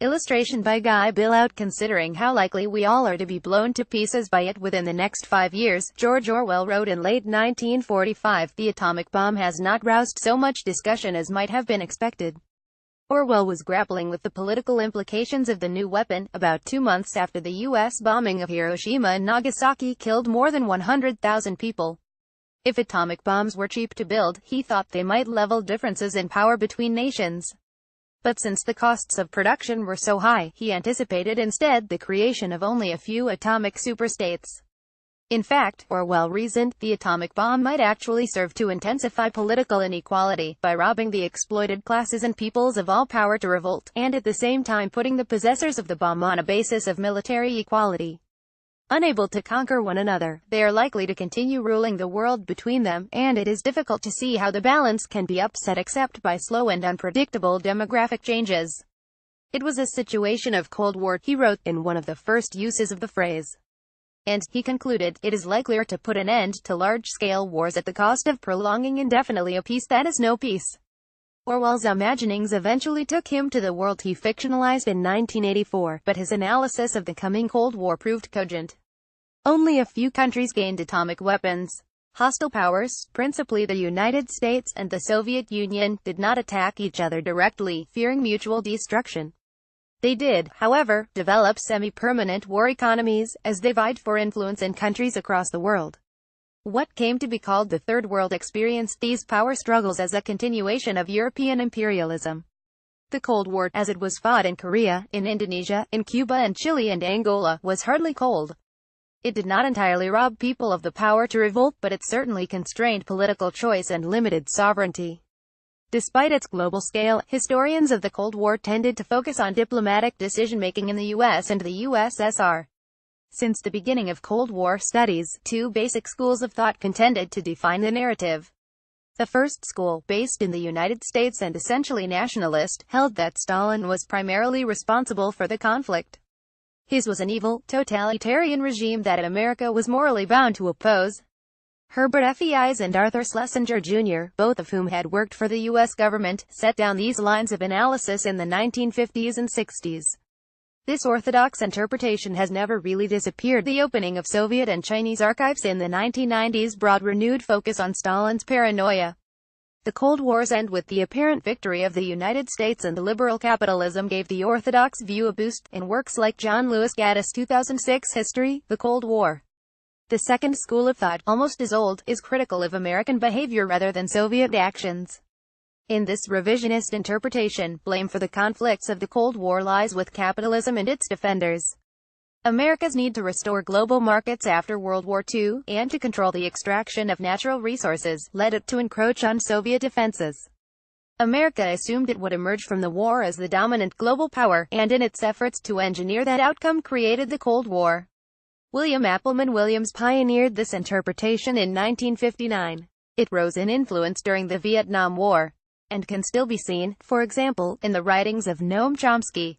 Illustration by Guy Billout. Considering how likely we all are to be blown to pieces by it within the next 5 years, George Orwell wrote in late 1945, the atomic bomb has not roused so much discussion as might have been expected. Orwell was grappling with the political implications of the new weapon, about 2 months after the U.S. bombing of Hiroshima and Nagasaki killed more than 100,000 people. If atomic bombs were cheap to build, he thought they might level differences in power between nations. But since the costs of production were so high, he anticipated instead the creation of only a few atomic superstates. In fact, Orwell reasoned, the atomic bomb might actually serve to intensify political inequality, by robbing the exploited classes and peoples of all power to revolt, and at the same time putting the possessors of the bomb on a basis of military equality. Unable to conquer one another, they are likely to continue ruling the world between them, and it is difficult to see how the balance can be upset except by slow and unpredictable demographic changes. It was a situation of Cold War, he wrote, in one of the first uses of the phrase. And, he concluded, it is likelier to put an end to large-scale wars at the cost of prolonging indefinitely a peace that is no peace. Orwell's imaginings eventually took him to the world he fictionalized in 1984, but his analysis of the coming Cold War proved cogent. Only a few countries gained atomic weapons. Hostile powers, principally the United States and the Soviet Union, did not attack each other directly, fearing mutual destruction. They did, however, develop semi-permanent war economies, as they vied for influence in countries across the world. What came to be called the Third World experienced these power struggles as a continuation of European imperialism. The Cold War, as it was fought in Korea, in Indonesia, in Cuba and Chile and Angola, was hardly cold. It did not entirely rob people of the power to revolt, but it certainly constrained political choice and limited sovereignty. Despite its global scale, historians of the Cold War tended to focus on diplomatic decision-making in the U.S. and the USSR. Since the beginning of Cold War studies, two basic schools of thought contended to define the narrative. The first school, based in the United States and essentially nationalist, held that Stalin was primarily responsible for the conflict. His was an evil, totalitarian regime that America was morally bound to oppose. Herbert F. Eis and Arthur Schlesinger Jr., both of whom had worked for the U.S. government, set down these lines of analysis in the 1950s and 60s. This orthodox interpretation has never really disappeared. The opening of Soviet and Chinese archives in the 1990s brought renewed focus on Stalin's paranoia. The Cold War's end with the apparent victory of the United States and liberal capitalism gave the orthodox view a boost, in works like John Lewis Gaddis' 2006 History, The Cold War. The second school of thought, almost as old, is critical of American behavior rather than Soviet actions. In this revisionist interpretation, blame for the conflicts of the Cold War lies with capitalism and its defenders. America's need to restore global markets after World War II, and to control the extraction of natural resources, led it to encroach on Soviet defenses. America assumed it would emerge from the war as the dominant global power, and in its efforts to engineer that outcome created the Cold War. William Appleman Williams pioneered this interpretation in 1959. It rose in influence during the Vietnam War, and can still be seen, for example, in the writings of Noam Chomsky.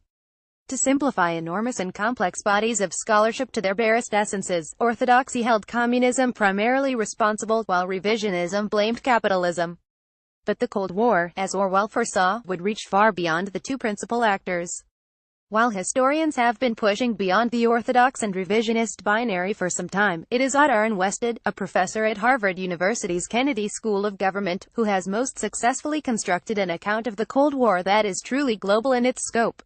To simplify enormous and complex bodies of scholarship to their barest essences, orthodoxy held communism primarily responsible, while revisionism blamed capitalism. But the Cold War, as Orwell foresaw, would reach far beyond the two principal actors. While historians have been pushing beyond the orthodox and revisionist binary for some time, it is Aaron Wested, a professor at Harvard University's Kennedy School of Government, who has most successfully constructed an account of the Cold War that is truly global in its scope.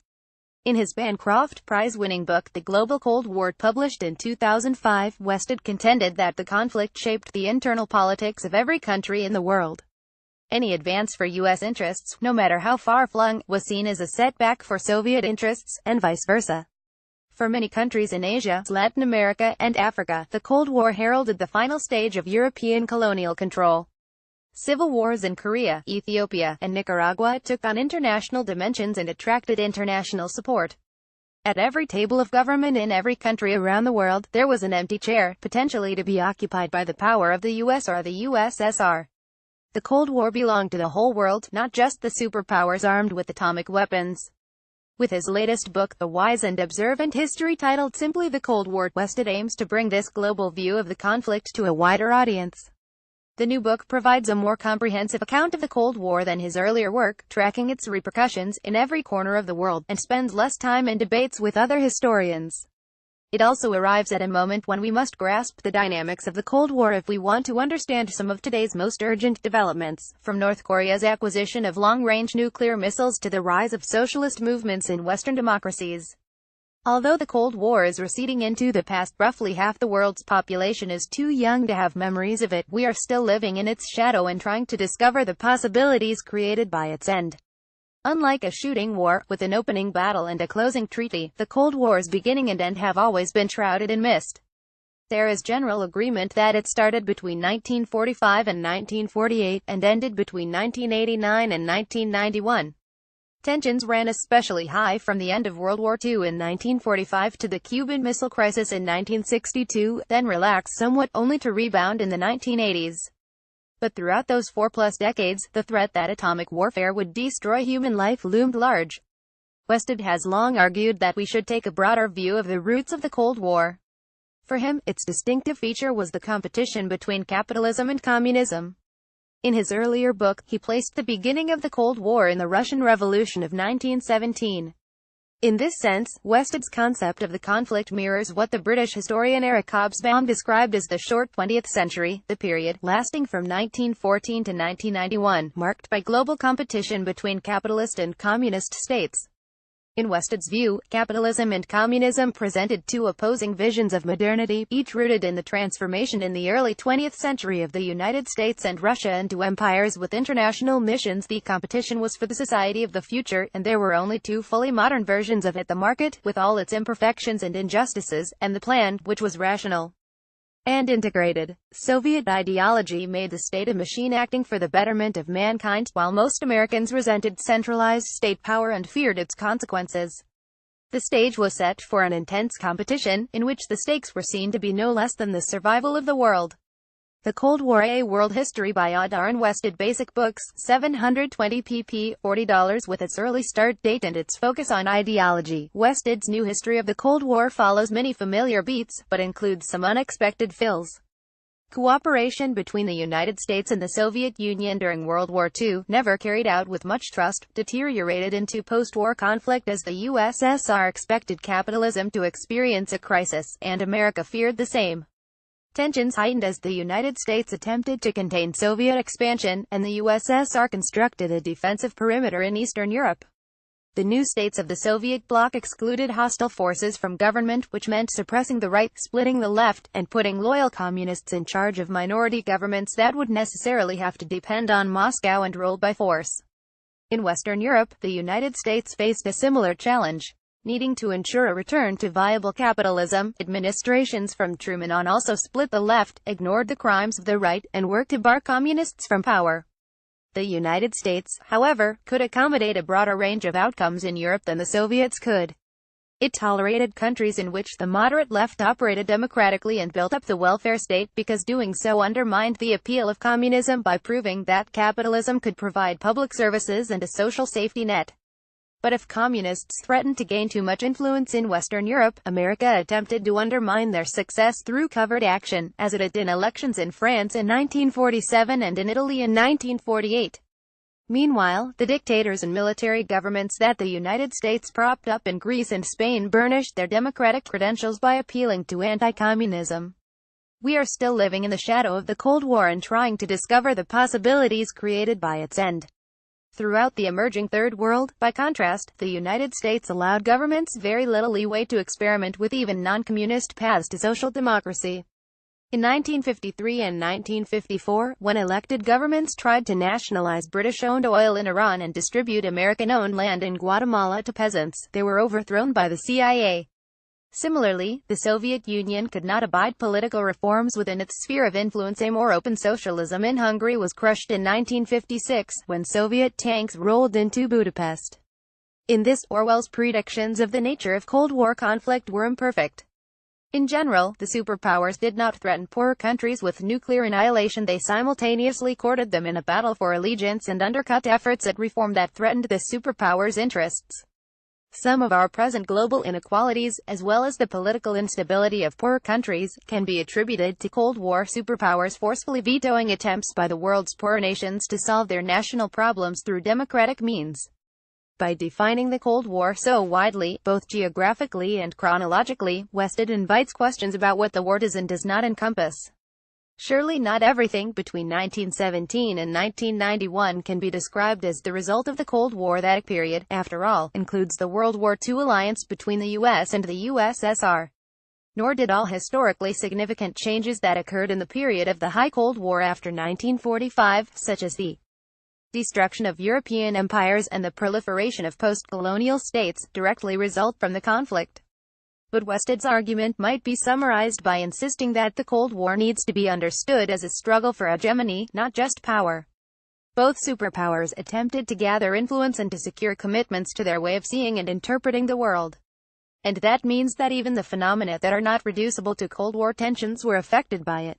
In his Bancroft Prize-winning book The Global Cold War, published in 2005, Wested contended that the conflict shaped the internal politics of every country in the world. Any advance for U.S. interests, no matter how far-flung, was seen as a setback for Soviet interests, and vice versa. For many countries in Asia, Latin America, and Africa, the Cold War heralded the final stage of European colonial control. Civil wars in Korea, Ethiopia, and Nicaragua took on international dimensions and attracted international support. At every table of government in every country around the world, there was an empty chair, potentially to be occupied by the power of the U.S. or the USSR. The Cold War belonged to the whole world, not just the superpowers armed with atomic weapons. With his latest book, The Wise and Observant History, titled simply The Cold War, Wested aims to bring this global view of the conflict to a wider audience. The new book provides a more comprehensive account of the Cold War than his earlier work, tracking its repercussions in every corner of the world, and spends less time in debates with other historians. It also arrives at a moment when we must grasp the dynamics of the Cold War if we want to understand some of today's most urgent developments, from North Korea's acquisition of long-range nuclear missiles to the rise of socialist movements in Western democracies. Although the Cold War is receding into the past, roughly half the world's population is too young to have memories of it. We are still living in its shadow and trying to discover the possibilities created by its end. Unlike a shooting war, with an opening battle and a closing treaty, the Cold War's beginning and end have always been shrouded in mist. There is general agreement that it started between 1945 and 1948, and ended between 1989 and 1991. Tensions ran especially high from the end of World War II in 1945 to the Cuban Missile Crisis in 1962, then relaxed somewhat, only to rebound in the 1980s. But throughout those 4+ decades, the threat that atomic warfare would destroy human life loomed large. Wested has long argued that we should take a broader view of the roots of the Cold War. For him, its distinctive feature was the competition between capitalism and communism. In his earlier book, he placed the beginning of the Cold War in the Russian Revolution of 1917. In this sense, Wested's concept of the conflict mirrors what the British historian Eric Hobsbawm described as the short 20th century, the period, lasting from 1914 to 1991, marked by global competition between capitalist and communist states. In Wested's view, capitalism and communism presented two opposing visions of modernity, each rooted in the transformation in the early 20th century of the United States and Russia into empires with international missions. The competition was for the society of the future, and there were only two fully modern versions of it: the market, with all its imperfections and injustices, and the plan, which was rational and integrated. Soviet ideology made the state a machine acting for the betterment of mankind, while most Americans resented centralized state power and feared its consequences. The stage was set for an intense competition, in which the stakes were seen to be no less than the survival of the world. The Cold War: A World History by Darren Wested. Basic Books, 720 pp. $40, with its early start date and its focus on ideology. Wested's new history of the Cold War follows many familiar beats, but includes some unexpected fills. Cooperation between the United States and the Soviet Union during World War II, never carried out with much trust, deteriorated into post-war conflict as the USSR expected capitalism to experience a crisis, and America feared the same. Tensions heightened as the United States attempted to contain Soviet expansion, and the USSR constructed a defensive perimeter in Eastern Europe. The new states of the Soviet bloc excluded hostile forces from government, which meant suppressing the right, splitting the left, and putting loyal communists in charge of minority governments that would necessarily have to depend on Moscow and rule by force. In Western Europe, the United States faced a similar challenge. Needing to ensure a return to viable capitalism, administrations from Truman on also split the left, ignored the crimes of the right, and worked to bar communists from power. The United States, however, could accommodate a broader range of outcomes in Europe than the Soviets could. It tolerated countries in which the moderate left operated democratically and built up the welfare state, because doing so undermined the appeal of communism by proving that capitalism could provide public services and a social safety net. But if communists threatened to gain too much influence in Western Europe, America attempted to undermine their success through covert action, as it did in elections in France in 1947 and in Italy in 1948. Meanwhile, the dictators and military governments that the United States propped up in Greece and Spain burnished their democratic credentials by appealing to anti-communism. We are still living in the shadow of the Cold War and trying to discover the possibilities created by its end. Throughout the emerging Third World, by contrast, the United States allowed governments very little leeway to experiment with even non-communist paths to social democracy. In 1953 and 1954, when elected governments tried to nationalize British-owned oil in Iran and distribute American-owned land in Guatemala to peasants, they were overthrown by the CIA. Similarly, the Soviet Union could not abide political reforms within its sphere of influence. A more open socialism in Hungary was crushed in 1956, when Soviet tanks rolled into Budapest. In this, Orwell's predictions of the nature of Cold War conflict were imperfect. In general, the superpowers did not threaten poorer countries with nuclear annihilation. They simultaneously courted them in a battle for allegiance and undercut efforts at reform that threatened the superpowers' interests. Some of our present global inequalities, as well as the political instability of poorer countries, can be attributed to Cold War superpowers forcefully vetoing attempts by the world's poorer nations to solve their national problems through democratic means. By defining the Cold War so widely, both geographically and chronologically, Wested invites questions about what the war does and does not encompass. Surely not everything between 1917 and 1991 can be described as the result of the Cold War. That period, after all, includes the World War II alliance between the US and the USSR. Nor did all historically significant changes that occurred in the period of the High Cold War after 1945, such as the destruction of European empires and the proliferation of post-colonial states, directly result from the conflict. But Wested's argument might be summarized by insisting that the Cold War needs to be understood as a struggle for hegemony, not just power. Both superpowers attempted to gather influence and to secure commitments to their way of seeing and interpreting the world. And that means that even the phenomena that are not reducible to Cold War tensions were affected by it.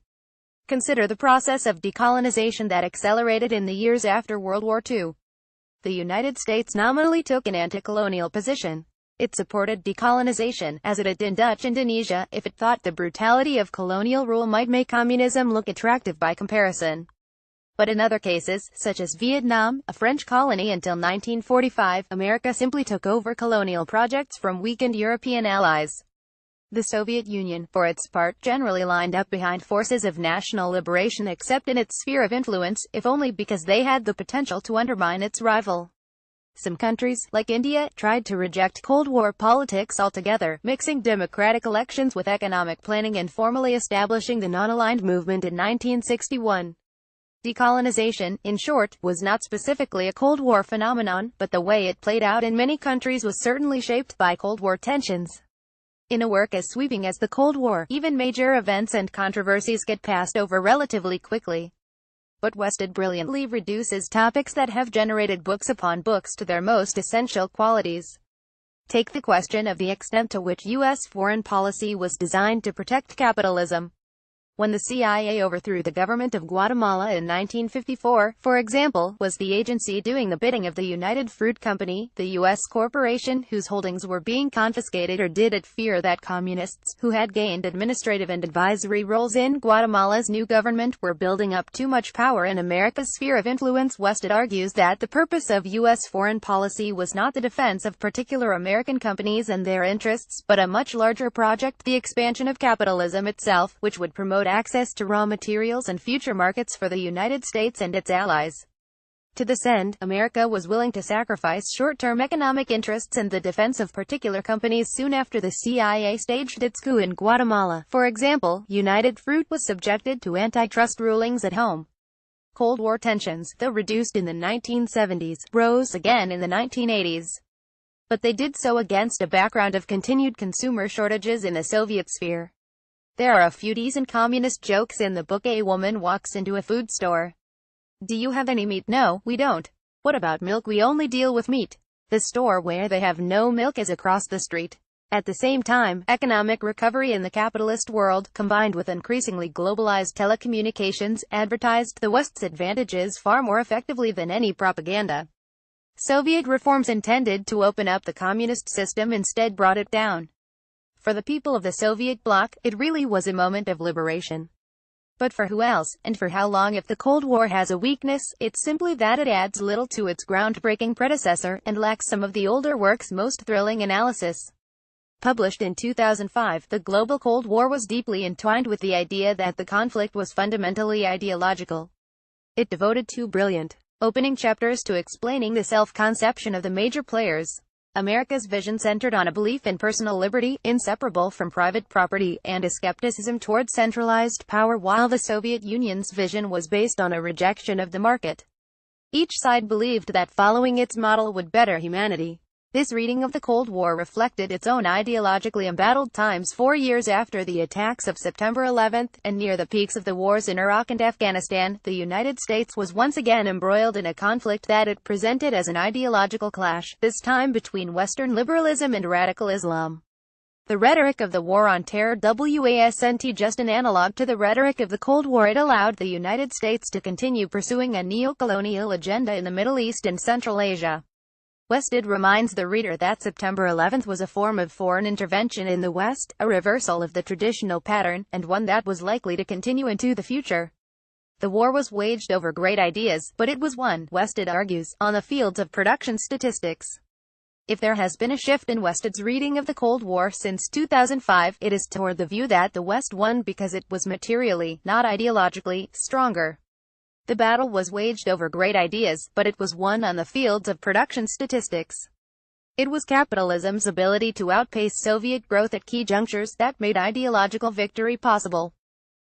Consider the process of decolonization that accelerated in the years after World War II. The United States nominally took an anti-colonial position. It supported decolonization, as it did in Dutch Indonesia, if it thought the brutality of colonial rule might make communism look attractive by comparison. But in other cases, such as Vietnam, a French colony until 1945, America simply took over colonial projects from weakened European allies. The Soviet Union, for its part, generally lined up behind forces of national liberation except in its sphere of influence, if only because they had the potential to undermine its rival. Some countries, like India, tried to reject Cold War politics altogether, mixing democratic elections with economic planning and formally establishing the non-aligned movement in 1961. Decolonization, in short, was not specifically a Cold War phenomenon, but the way it played out in many countries was certainly shaped by Cold War tensions. In a work as sweeping as the Cold War, even major events and controversies get passed over relatively quickly. But Wested brilliantly reduces topics that have generated books upon books to their most essential qualities. Take the question of the extent to which U.S. foreign policy was designed to protect capitalism. When the CIA overthrew the government of Guatemala in 1954, for example, was the agency doing the bidding of the United Fruit Company, the U.S. corporation whose holdings were being confiscated, or did it fear that communists, who had gained administrative and advisory roles in Guatemala's new government, were building up too much power in America's sphere of influence? Wested argues that the purpose of U.S. foreign policy was not the defense of particular American companies and their interests, but a much larger project, the expansion of capitalism itself, which would promote access to raw materials and future markets for the United States and its allies. To this end, America was willing to sacrifice short-term economic interests and the defense of particular companies. Soon after the CIA staged its coup in Guatemala, for example, United Fruit was subjected to antitrust rulings at home. Cold War tensions, though reduced in the 1970s, rose again in the 1980s. But they did so against a background of continued consumer shortages in the Soviet sphere. There are a few decent communist jokes in the book. A woman walks into a food store. Do you have any meat? No, we don't. What about milk? We only deal with meat. The store where they have no milk is across the street. At the same time, economic recovery in the capitalist world, combined with increasingly globalized telecommunications, advertised the West's advantages far more effectively than any propaganda. Soviet reforms intended to open up the communist system instead brought it down. For the people of the Soviet bloc, it really was a moment of liberation. But for who else, and for how long? If the Cold War has a weakness, it's simply that it adds little to its groundbreaking predecessor, and lacks some of the older work's most thrilling analysis. Published in 2005, The Global Cold War was deeply entwined with the idea that the conflict was fundamentally ideological. It devoted 2 brilliant, opening chapters to explaining the self-conception of the major players. America's vision centered on a belief in personal liberty, inseparable from private property, and a skepticism toward centralized power, while the Soviet Union's vision was based on a rejection of the market. Each side believed that following its model would better humanity. This reading of the Cold War reflected its own ideologically embattled times 4 years after the attacks of September 11, and near the peaks of the wars in Iraq and Afghanistan. The United States was once again embroiled in a conflict that it presented as an ideological clash, this time between Western liberalism and radical Islam. The rhetoric of the War on Terror wasn't just an analog to the rhetoric of the Cold War. It allowed the United States to continue pursuing a neo-colonial agenda in the Middle East and Central Asia. Wested reminds the reader that September 11 was a form of foreign intervention in the West, a reversal of the traditional pattern, and one that was likely to continue into the future. The war was waged over great ideas, but it was won, Wested argues, on the fields of production statistics. If there has been a shift in Wested's reading of the Cold War since 2005, it is toward the view that the West won because it was materially, not ideologically, stronger. The battle was waged over great ideas, but it was won on the fields of production statistics. It was capitalism's ability to outpace Soviet growth at key junctures that made ideological victory possible.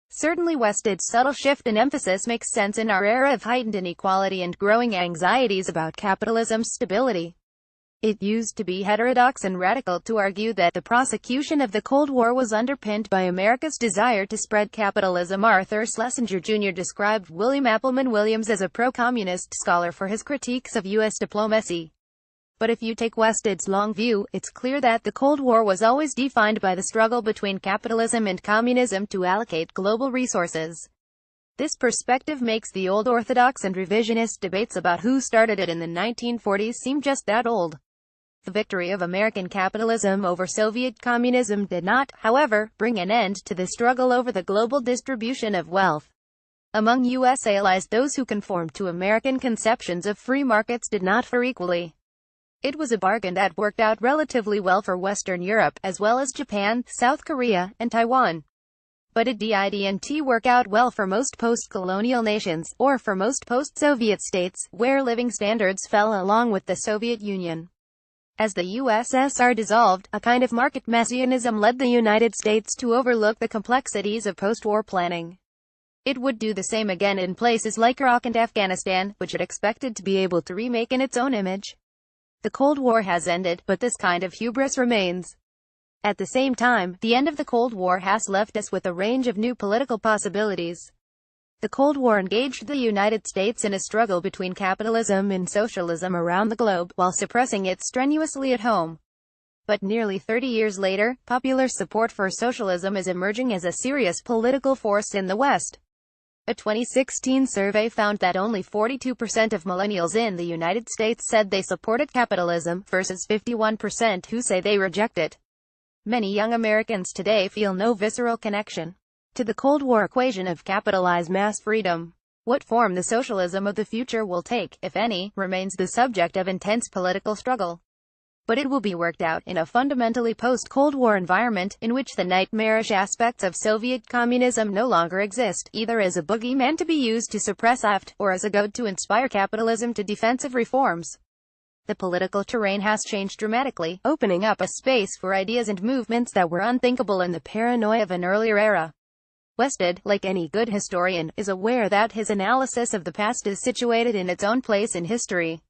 Certainly Wested's subtle shift in emphasis makes sense in our era of heightened inequality and growing anxieties about capitalism's stability. It used to be heterodox and radical to argue that the prosecution of the Cold War was underpinned by America's desire to spread capitalism. Arthur Schlesinger Jr. described William Appleman Williams as a pro-communist scholar for his critiques of U.S. diplomacy. But if you take Wested's long view, it's clear that the Cold War was always defined by the struggle between capitalism and communism to allocate global resources. This perspective makes the old orthodox and revisionist debates about who started it in the 1940s seem just that old. The victory of American capitalism over Soviet communism did not, however, bring an end to the struggle over the global distribution of wealth. Among U.S. allies, those who conformed to American conceptions of free markets did not fare equally. It was a bargain that worked out relatively well for Western Europe, as well as Japan, South Korea, and Taiwan. But it didn't work out well for most post-colonial nations, or for most post-Soviet states, where living standards fell along with the Soviet Union. As the USSR dissolved, a kind of market messianism led the United States to overlook the complexities of post-war planning. It would do the same again in places like Iraq and Afghanistan, which it expected to be able to remake in its own image. The Cold War has ended, but this kind of hubris remains. At the same time, the end of the Cold War has left us with a range of new political possibilities. The Cold War engaged the United States in a struggle between capitalism and socialism around the globe, while suppressing it strenuously at home. But nearly 30 years later, popular support for socialism is emerging as a serious political force in the West. A 2016 survey found that only 42% of millennials in the United States said they supported capitalism, versus 51% who say they reject it. Many young Americans today feel no visceral connection to the Cold War equation of capitalized mass freedom. What form the socialism of the future will take, if any, remains the subject of intense political struggle. But it will be worked out in a fundamentally post-Cold War environment, in which the nightmarish aspects of Soviet communism no longer exist, either as a boogeyman to be used to suppress AFT, or as a goad to inspire capitalism to defensive reforms. The political terrain has changed dramatically, opening up a space for ideas and movements that were unthinkable in the paranoia of an earlier era. Wested, like any good historian, is aware that his analysis of the past is situated in its own place in history.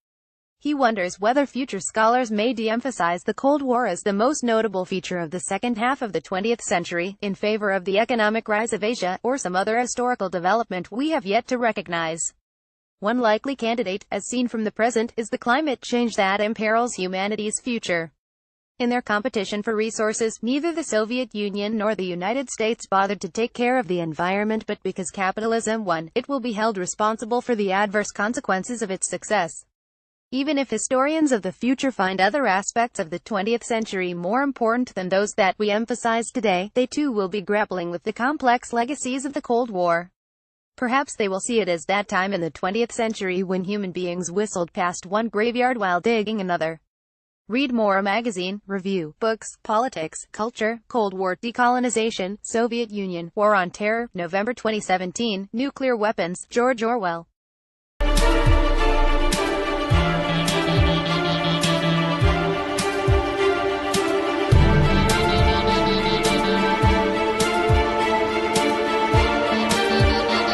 He wonders whether future scholars may de-emphasize the Cold War as the most notable feature of the second half of the 20th century, in favor of the economic rise of Asia, or some other historical development we have yet to recognize. One likely candidate, as seen from the present, is the climate change that imperils humanity's future. In their competition for resources, neither the Soviet Union nor the United States bothered to take care of the environment, but because capitalism won, it will be held responsible for the adverse consequences of its success. Even if historians of the future find other aspects of the 20th century more important than those that we emphasize today, they too will be grappling with the complex legacies of the Cold War. Perhaps they will see it as that time in the 20th century when human beings whistled past one graveyard while digging another. Read more: magazine, review, books, politics, culture, Cold War, decolonization, Soviet Union, War on Terror, November 2017, Nuclear Weapons, George Orwell.